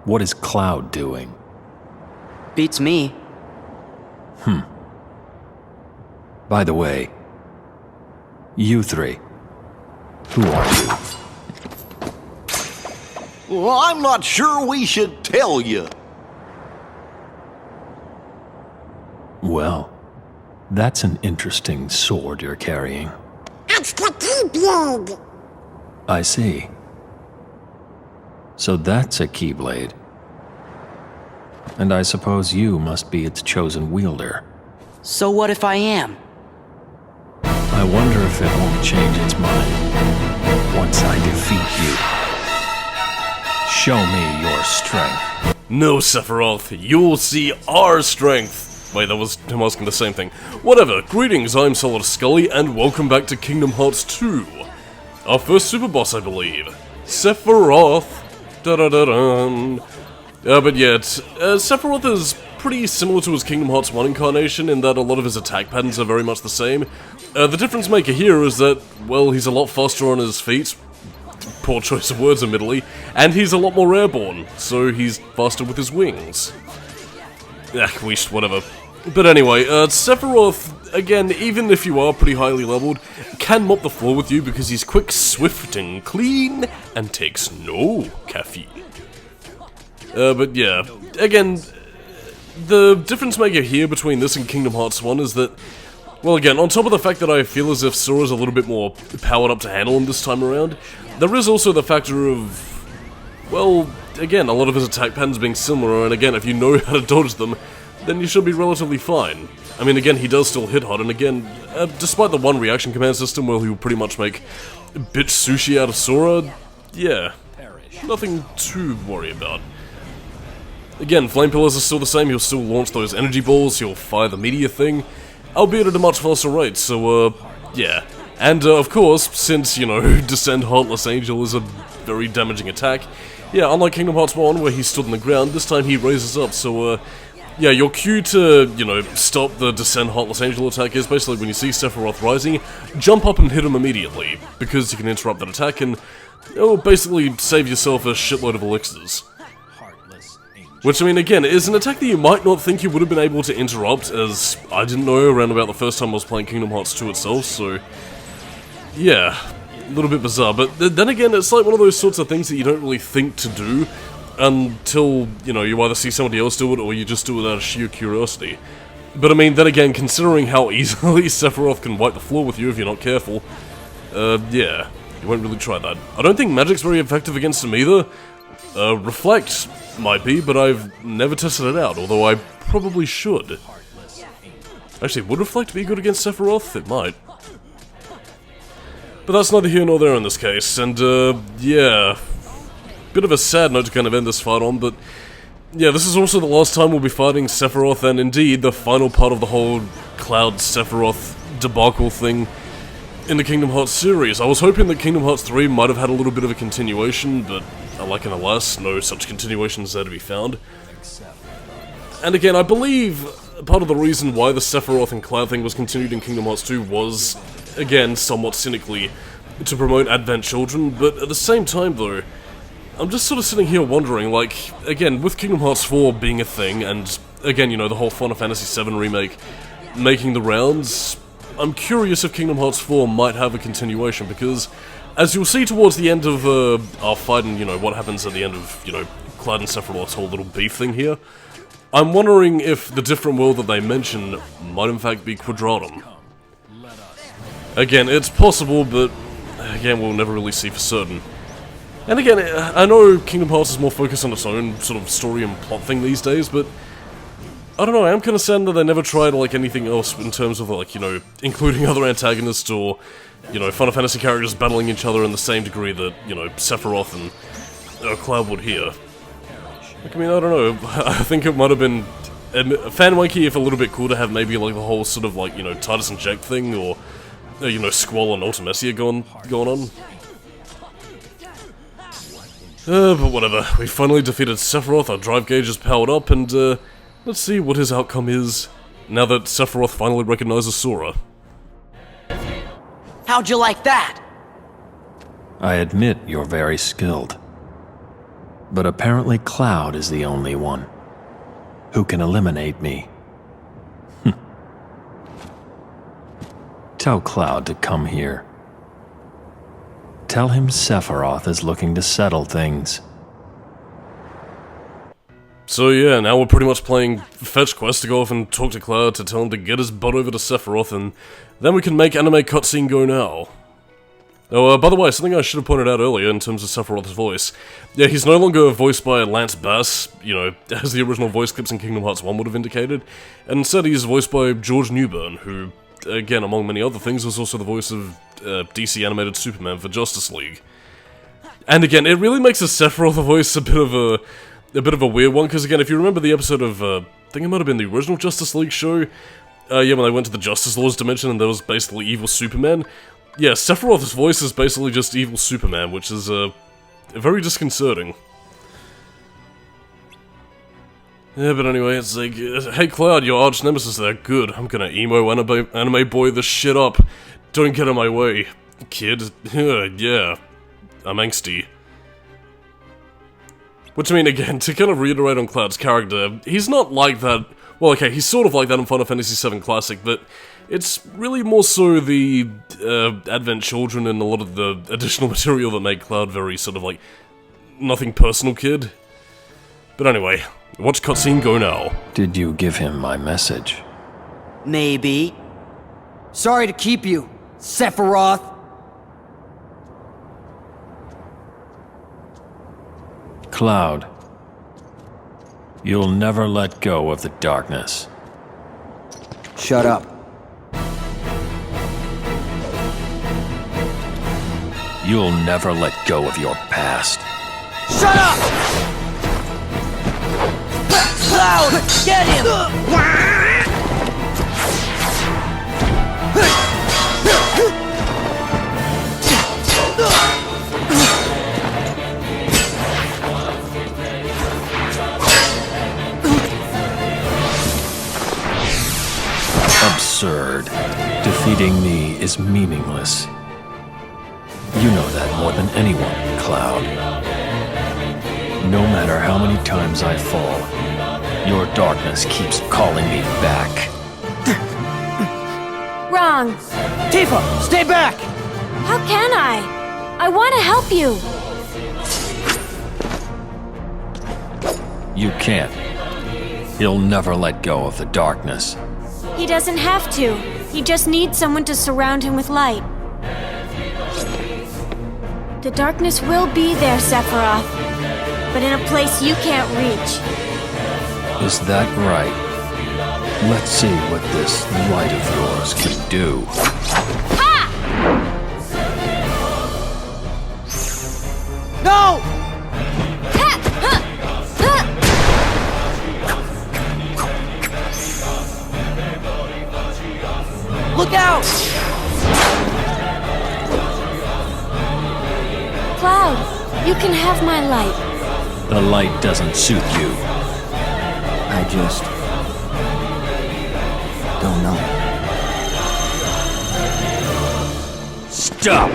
what is Cloud doing? Beats me. By the way, you three, who are you? Well, I'm not sure we should tell you. Well, that's an interesting sword you're carrying. It's the Keyblade! I see. So that's a Keyblade. And I suppose you must be its chosen wielder. So what if I am? I wonder if it won't change its mind once I defeat you. Show me your strength. No, Sephiroth, you'll see our strength. Wait, that was him asking the same thing. Whatever, greetings, I'm Solidus-Skully, and welcome back to Kingdom Hearts 2. Our first super boss, I believe. Sephiroth. Da-da-da-dun. But yet, Sephiroth is pretty similar to his Kingdom Hearts 1 incarnation in that a lot of his attack patterns are very much the same. The difference maker here is that, well, he's a lot faster on his feet. Poor choice of words, admittedly. And he's a lot more airborne, so he's faster with his wings. Whatever. But anyway, Sephiroth, again, even if you are pretty highly leveled, can mop the floor with you because he's quick, swift, and clean, and takes no caffeine. But yeah, again, the difference maker here between this and Kingdom Hearts 1 is that, well, again, on top of the fact that I feel as if Sora's a little bit more powered up to handle him this time around, there is also the factor of, well, again, a lot of his attack patterns being similar, and again, if you know how to dodge them, then you should be relatively fine. I mean, again, he does still hit hard, and again, despite the one reaction command system where he will pretty much make bitch sushi out of Sora, yeah, nothing to worry about. Again, Flame Pillars are still the same, he'll still launch those energy balls, he'll fire the meteor thing, albeit at a much faster rate, so, yeah. And, of course, since, you know, Descend Heartless Angel is a very damaging attack, yeah, unlike Kingdom Hearts 1, where he stood on the ground, this time he raises up, so, yeah, your cue to, you know, stop the Descend Heartless Angel attack is basically when you see Sephiroth rising, jump up and hit him immediately, because you can interrupt that attack and, oh, basically save yourself a shitload of elixirs. Which, I mean, again, is an attack that you might not think you would have been able to interrupt, as I didn't know around about the first time I was playing Kingdom Hearts 2 itself, so yeah, a little bit bizarre, but then again, it's like one of those sorts of things that you don't really think to do until, you know, you either see somebody else do it or you just do it out of sheer curiosity. But I mean, then again, considering how easily Sephiroth can wipe the floor with you if you're not careful, yeah, you won't really try that. I don't think magic's very effective against him either. Reflect might be, but I've never tested it out, although I probably should. Actually, would Reflect be good against Sephiroth? It might. But that's neither here nor there in this case, and, yeah. Bit of a sad note to kind of end this fight on, but yeah, this is also the last time we'll be fighting Sephiroth, and indeed, the final part of the whole Cloud-Sephiroth debacle thing in the Kingdom Hearts series. I was hoping that Kingdom Hearts 3 might have had a little bit of a continuation, but like in alas, no such continuation is there to be found. And again, I believe part of the reason why the Sephiroth and Cloud thing was continued in Kingdom Hearts 2 was, again, somewhat cynically, to promote Advent Children, but at the same time though, I'm just sort of sitting here wondering, like, again, with Kingdom Hearts 4 being a thing, and again, you know, the whole Final Fantasy VII remake making the rounds, I'm curious if Kingdom Hearts 4 might have a continuation, because as you'll see towards the end of our fight and, you know, what happens at the end of, you know, Cloud and Sephiroth's whole little beef thing here, I'm wondering if the different world that they mention might in fact be Quadratum. Again, it's possible, but again, we'll never really see for certain. And again, I know Kingdom Hearts is more focused on its own sort of story and plot thing these days, but I don't know, I am kind of sad that they never tried, like, anything else in terms of, like, you know, including other antagonists or, you know, Final Fantasy characters battling each other in the same degree that, you know, Sephiroth and Cloud would here. Like, I mean, I don't know, I think it might have been fan-wanky if a little bit cool to have maybe, like, the whole sort of, like, you know, Tidus and Jack thing, or, you know, Squall and Ultimecia going on. But whatever, we finally defeated Sephiroth, our drive gauge is powered up, and, let's see what his outcome is, now that Sephiroth finally recognizes Sora. How'd you like that? I admit you're very skilled. But apparently Cloud is the only one who can eliminate me. Tell Cloud to come here. Tell him Sephiroth is looking to settle things. So yeah, now we're pretty much playing fetch quest to go off and talk to Cloud to tell him to get his butt over to Sephiroth, and then we can make anime cutscene go now. Oh, by the way, something I should have pointed out earlier in terms of Sephiroth's voice. Yeah, he's no longer voiced by Lance Bass, you know, as the original voice clips in Kingdom Hearts 1 would have indicated, and instead he's voiced by George Newbern, who, again, among many other things, was also the voice of DC animated Superman for Justice League. And again, it really makes the Sephiroth voice a bit of a weird one, because again, if you remember the episode of, I think it might have been the original Justice League show, yeah, when they went to the Justice Lord's dimension and there was basically evil Superman. Yeah, Sephiroth's voice is basically just evil Superman, which is, very disconcerting. Yeah, but anyway, it's like, hey Cloud, your arch nemesis there, good, I'm gonna emo anime boy this shit up. Don't get in my way, kid. Yeah, I'm angsty. Which, I mean, again, to kind of reiterate on Cloud's character, he's not like that. Well, okay, he's sort of like that in Final Fantasy VII Classic, but it's really more so the Advent Children and a lot of the additional material that make Cloud very sort of like nothing personal kid. But anyway, watch cutscene go now. Did you give him my message? Maybe. Sorry to keep you, Sephiroth. Cloud, you'll never let go of the darkness. Shut up. You'll never let go of your past. Shut up! Cloud! Get him! Absurd. Defeating me is meaningless. You know that more than anyone, Cloud. No matter how many times I fall, your darkness keeps calling me back. Wrong. Tifa, stay back! How can I? I want to help you. You can't. He'll never let go of the darkness. He doesn't have to. He just needs someone to surround him with light. The darkness will be there, Sephiroth, but in a place you can't reach. Is that right? Let's see what this light of yours can do. Ha! No! Ha! Ha! Ha! Look out! Cloud, you can have my light. The light doesn't suit you. I just... don't know. Stop!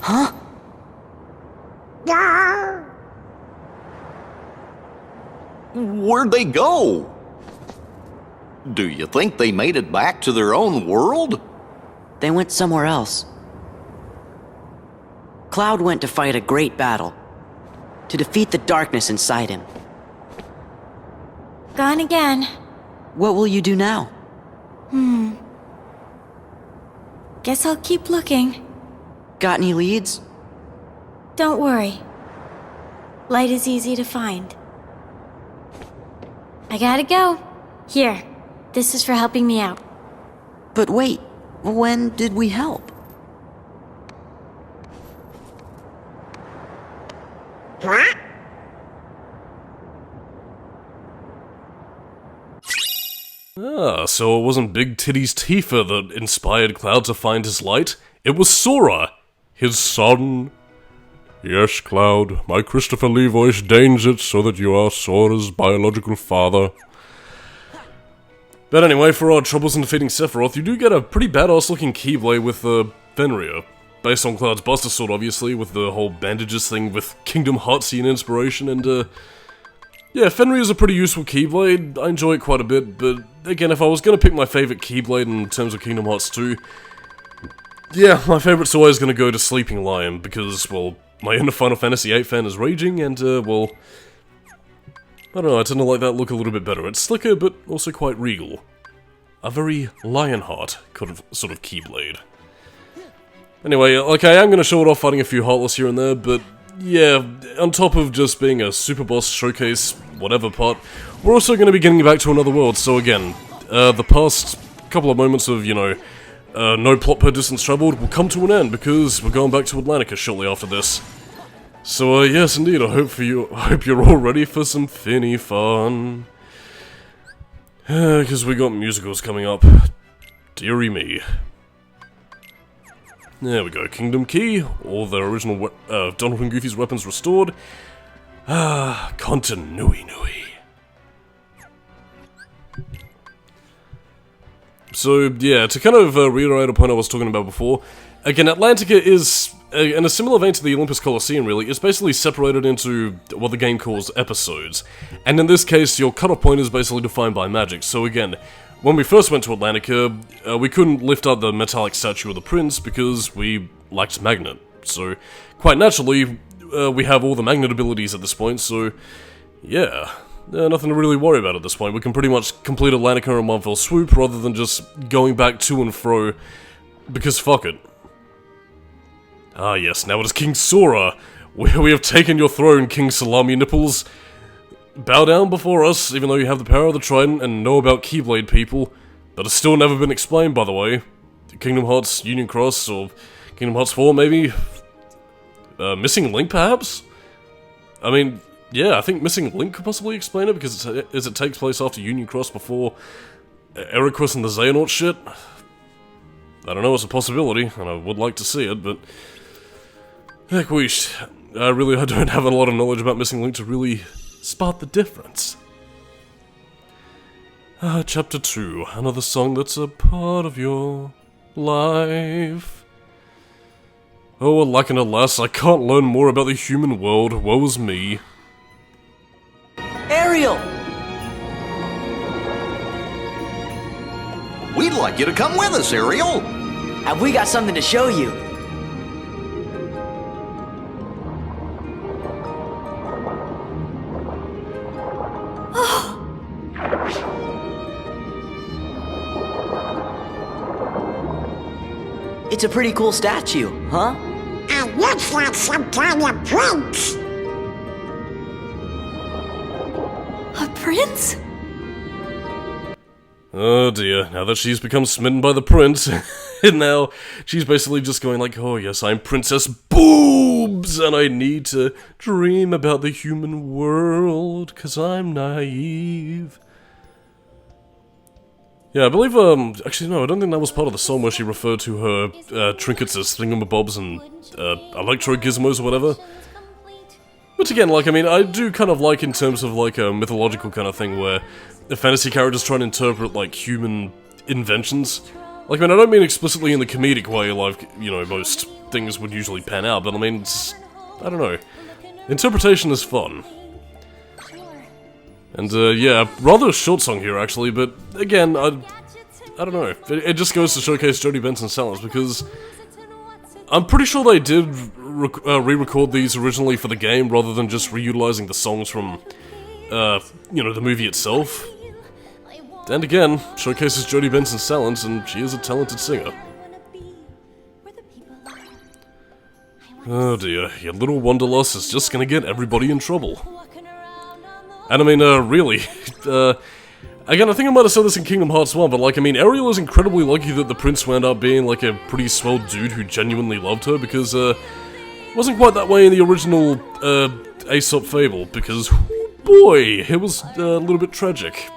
Huh? Where'd they go? Do you think they made it back to their own world? They went somewhere else. Cloud went to fight a great battle, to defeat the darkness inside him. Gone again. What will you do now? Guess I'll keep looking. Got any leads? Don't worry. Light is easy to find. I gotta go. Here, this is for helping me out. But wait, when did we help? What? Ah, so it wasn't Big Titties Tifa that inspired Cloud to find his light. It was Sora, his son. Yes, Cloud, my Christopher Lee voice deigns it so that you are Sora's biological father. But anyway, for our troubles in defeating Sephiroth, you do get a pretty badass looking Keyblade with Fenrir. Based on Cloud's Buster Sword, obviously, with the whole bandages thing with Kingdom Hearts inspiration, and yeah, Fenrir is a pretty useful Keyblade. I enjoy it quite a bit, but again, if I was going to pick my favourite Keyblade in terms of Kingdom Hearts 2, yeah, my favourite's always going to go to Sleeping Lion, because, well, my inner Final Fantasy VIII fan is raging, and, well, I don't know, I tend to like that look a little bit better. It's slicker, but also quite regal. A very Lionheart sort of Keyblade. Anyway, like, I am going to show it off fighting a few Heartless here and there, but yeah, on top of just being a Super Boss Showcase, whatever part, we're also going to be getting back to another world, so again, the past couple of moments of, you know, no plot per distance travelled will come to an end, because we're going back to Atlantica shortly after this. So, yes indeed, I hope you're all ready for some Finny fun. Because we got musicals coming up. Dearie me. There we go, Kingdom Key, all the original Donald and Goofy's weapons restored. Ah, continuity. So, yeah, to kind of reiterate a point I was talking about before, again, Atlantica is, in a similar vein to the Olympus Coliseum really, it's basically separated into what the game calls episodes. And in this case, your cutoff point is basically defined by magic, so again, when we first went to Atlantica, we couldn't lift up the metallic statue of the prince because we lacked magnet. So, quite naturally, we have all the magnet abilities at this point, so yeah, nothing to really worry about at this point. We can pretty much complete Atlantica in one fell swoop rather than just going back to and fro, because fuck it. Ah yes, now it is King Sora. We have taken your throne, King Salami Nipples. Bow down before us, even though you have the power of the Trident and know about Keyblade people. That has still never been explained, by the way. Kingdom Hearts Union Cross, or Kingdom Hearts 4, maybe? Missing Link, perhaps? I mean, yeah, I think Missing Link could possibly explain it, because it takes place after Union Cross before Eriquus and the Xehanort shit. I don't know, it's a possibility, and I would like to see it, but heck wish. I don't have a lot of knowledge about Missing Link to really spot the difference. Chapter 2, another song that's a part of your life. Oh, alack and alas, I can't learn more about the human world, woe is me. Ariel! We'd like you to come with us, Ariel. Have we got something to show you? It's a pretty cool statue, huh? It looks like some kind of prince. A prince? Oh dear, now that she's become smitten by the prince, and now she's basically just going like, oh yes, I'm Princess BOOBS, and I need to dream about the human world, 'cause I'm naive. Yeah, I believe, actually no, I don't think that was part of the song where she referred to her, trinkets as thingamabobs and, electro gizmos or whatever. But again, like, I mean, I do kind of like in terms of, like, a mythological kind of thing where the fantasy characters try to interpret, like, human inventions. Like, I mean, I don't mean explicitly in the comedic way, like, you know, most things would usually pan out, but I mean, it's, I don't know. Interpretation is fun. And, yeah, rather a short song here, actually, but, again, I don't know. It just goes to showcase Jodie Benson's talents, because I'm pretty sure they did re-record these originally for the game, rather than just reutilizing the songs from, you know, the movie itself. And again, showcases Jodie Benson's talents, and she is a talented singer. Oh dear, your little Wanderlust is just gonna get everybody in trouble. And I mean, really, again, I think I might have said this in Kingdom Hearts 1, but like, I mean, Ariel is incredibly lucky that the prince wound up being like a pretty swell dude who genuinely loved her, because, it wasn't quite that way in the original, Aesop fable, because, boy, it was a little bit tragic.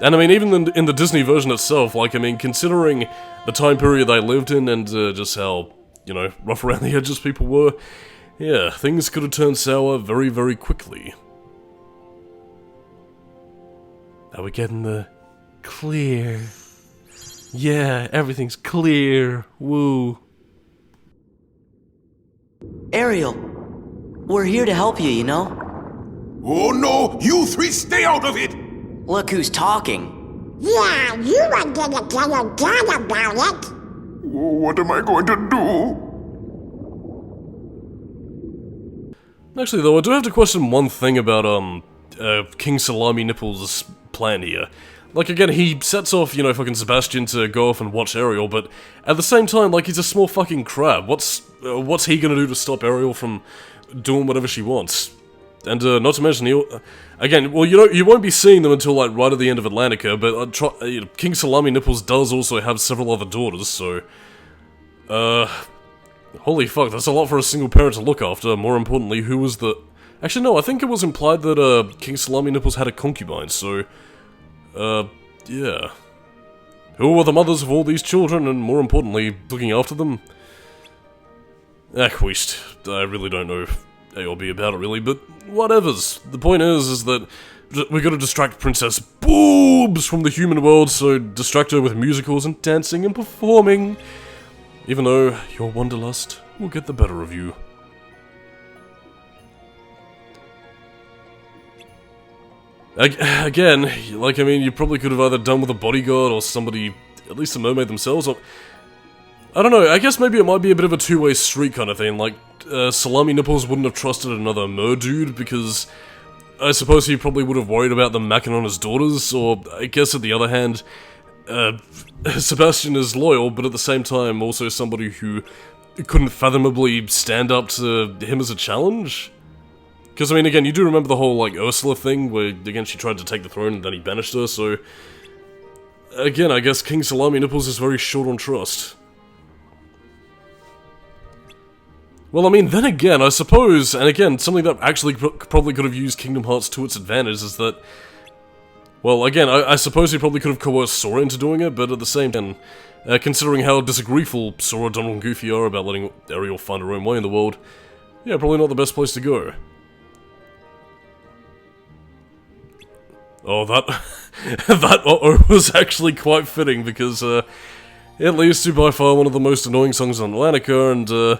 And I mean, even in the Disney version itself, like, I mean, considering the time period they lived in and, just how, you know, rough around the edges people were, yeah, things could have turned sour very, very quickly. Are we getting the Clear. Yeah, everything's clear. Woo. Ariel, we're here to help you, you know? Oh no! You three stay out of it! Look who's talking. Yeah, you were gonna tell your dad about it. What am I going to do? Actually, though, I do have to question one thing about, King Salami Nipples' plan here. Like, again, he sets off, you know, fucking Sebastian to go off and watch Ariel, but at the same time, like, he's a small fucking crab. What's he gonna do to stop Ariel from doing whatever she wants? And, not to mention, again, well, you know, you won't be seeing them until, like, right at the end of Atlantica, but, you know, King Salami Nipples does also have several other daughters, so... Holy fuck, that's a lot for a single parent to look after. More importantly, who was the... Actually, no, I think it was implied that, King Salami Nipples had a concubine, so... yeah. Who were the mothers of all these children, and more importantly, looking after them? Queest. I really don't know A or B about it, really, but whatevers. The point is that we gotta distract Princess BOOBS from the human world, so distract her with musicals and dancing and performing. Even though your wanderlust will get the better of you. Again, like, I mean, you probably could have either done with a bodyguard or somebody, at least a mermaid themselves, or... I don't know, I guess maybe it might be a bit of a two-way street kind of thing, like, Salami Nipples wouldn't have trusted another mer-dude, because I suppose he probably would have worried about them macking on his daughters, or I guess at the other hand, Sebastian is loyal, but at the same time also somebody who couldn't fathomably stand up to him as a challenge? Because, I mean, again, you do remember the whole, like, Ursula thing, where, again, she tried to take the throne and then he banished her, so... Again, I guess King Salami Nipples is very short on trust. Well, I mean, then again, I suppose, and again, something that actually probably could have used Kingdom Hearts to its advantage is that... Well, again, I suppose he probably could have coerced Sora into doing it, but at the same time, considering how disagreeable Sora, Donald, and Goofy are about letting Ariel find her own way in the world, yeah, probably not the best place to go. Oh, that uh-oh was actually quite fitting, because, it leads to by far one of the most annoying songs on Atlantica, and,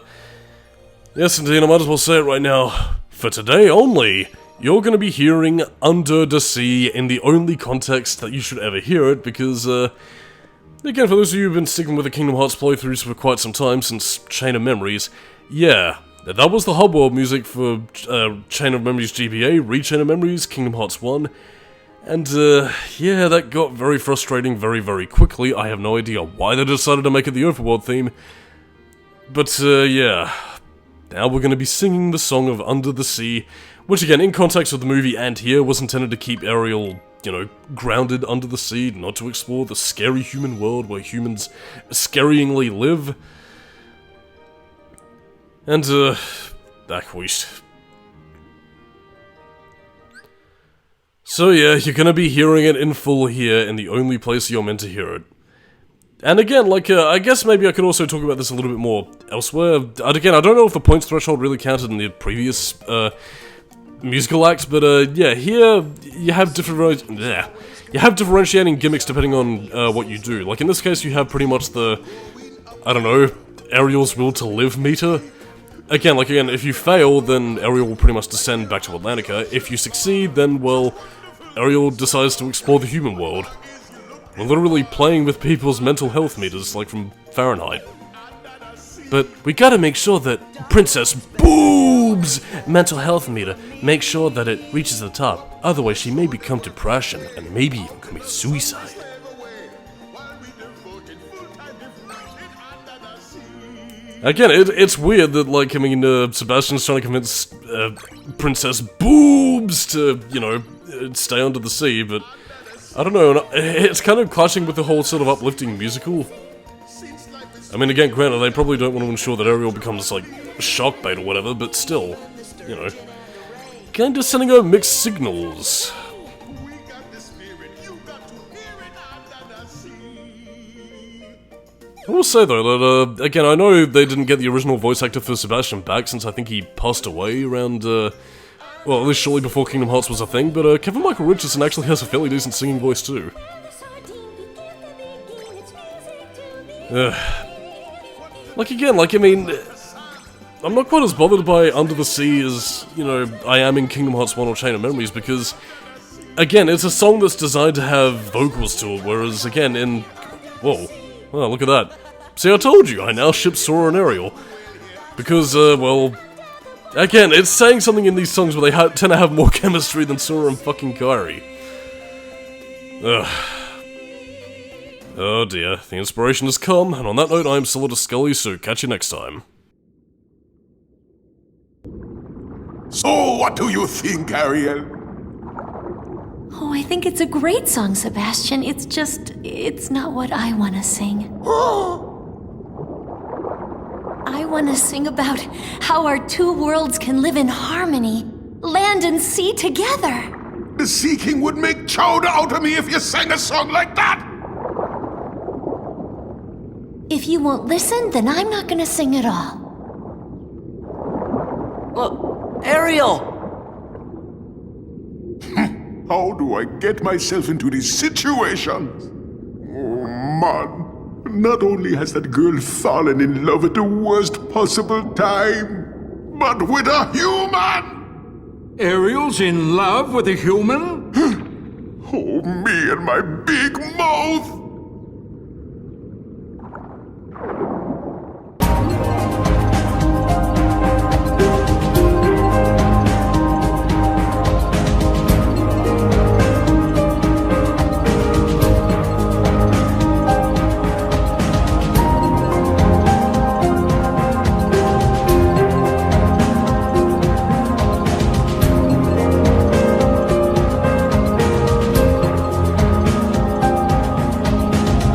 yes indeed, I might as well say it right now. For today only, you're gonna be hearing Under the Sea in the only context that you should ever hear it, because, again, for those of you who've been sticking with the Kingdom Hearts playthroughs for quite some time, since Chain of Memories, yeah, that was the hub world music for, Chain of Memories GBA, Re-Chain of Memories, Kingdom Hearts 1, and, yeah, that got very frustrating very, very quickly. I have no idea why they decided to make it the overworld theme, but, yeah, now we're gonna be singing the song of Under the Sea, which again, in context of the movie and here, was intended to keep Ariel, you know, grounded under the sea, not to explore the scary human world where humans scaryingly live. And, Queest. So yeah, you're gonna be hearing it in full here, in the only place you're meant to hear it. And again, like, I guess maybe I could also talk about this a little bit more elsewhere. And again, I don't know if the points threshold really counted in the previous, musical acts, but, yeah, here, you have differentiating gimmicks depending on, what you do. Like, in this case, you have pretty much the, I don't know, Ariel's will to live meter. Again, like, again, if you fail, then Ariel will pretty much descend back to Atlantica. If you succeed, then, well, Ariel decides to explore the human world. We're literally playing with people's mental health meters, like from Fahrenheit. But we gotta make sure that Princess BOOBS' mental health meter, make sure that it reaches the top. Otherwise, she may become depression and maybe even commit suicide. Again, it's weird that, like, I mean, Sebastian's trying to convince Princess BOOBS to, you know, stay under the sea, but I don't know, it's kind of clashing with the whole sort of uplifting musical. I mean, again, granted, they probably don't want to ensure that Ariel becomes, like, shock bait or whatever, but still, you know, kinda sending out mixed signals. I will say, though, that, again, I know they didn't get the original voice actor for Sebastian back, since I think he passed away around, well, at least shortly before Kingdom Hearts was a thing, but, Kevin Michael Richardson actually has a fairly decent singing voice, too. Like, again, like, I mean, I'm not quite as bothered by Under the Sea as, you know, I am in Kingdom Hearts 1 or Chain of Memories, because, again, it's a song that's designed to have vocals to it, whereas, again, in... Whoa. Oh, look at that. See, I told you, I now ship Sora and Ariel. Because, well... Again, it's saying something in these songs where they tend to have more chemistry than Sora and fucking Kairi. Ugh. Oh dear, the inspiration has come, and on that note, I am Solidus-Skully, so catch you next time. So, what do you think, Ariel? Oh, I think it's a great song, Sebastian. It's just, it's not what I want to sing. I want to sing about how our two worlds can live in harmony, land and sea together. The Sea King would make chowder out of me if you sang a song like that! If you won't listen, then I'm not gonna sing at all. Look, Ariel! How do I get myself into these situations? Oh, man. Not only has that girl fallen in love at the worst possible time, but with a human! Ariel's in love with a human? Oh, me and my big mouth!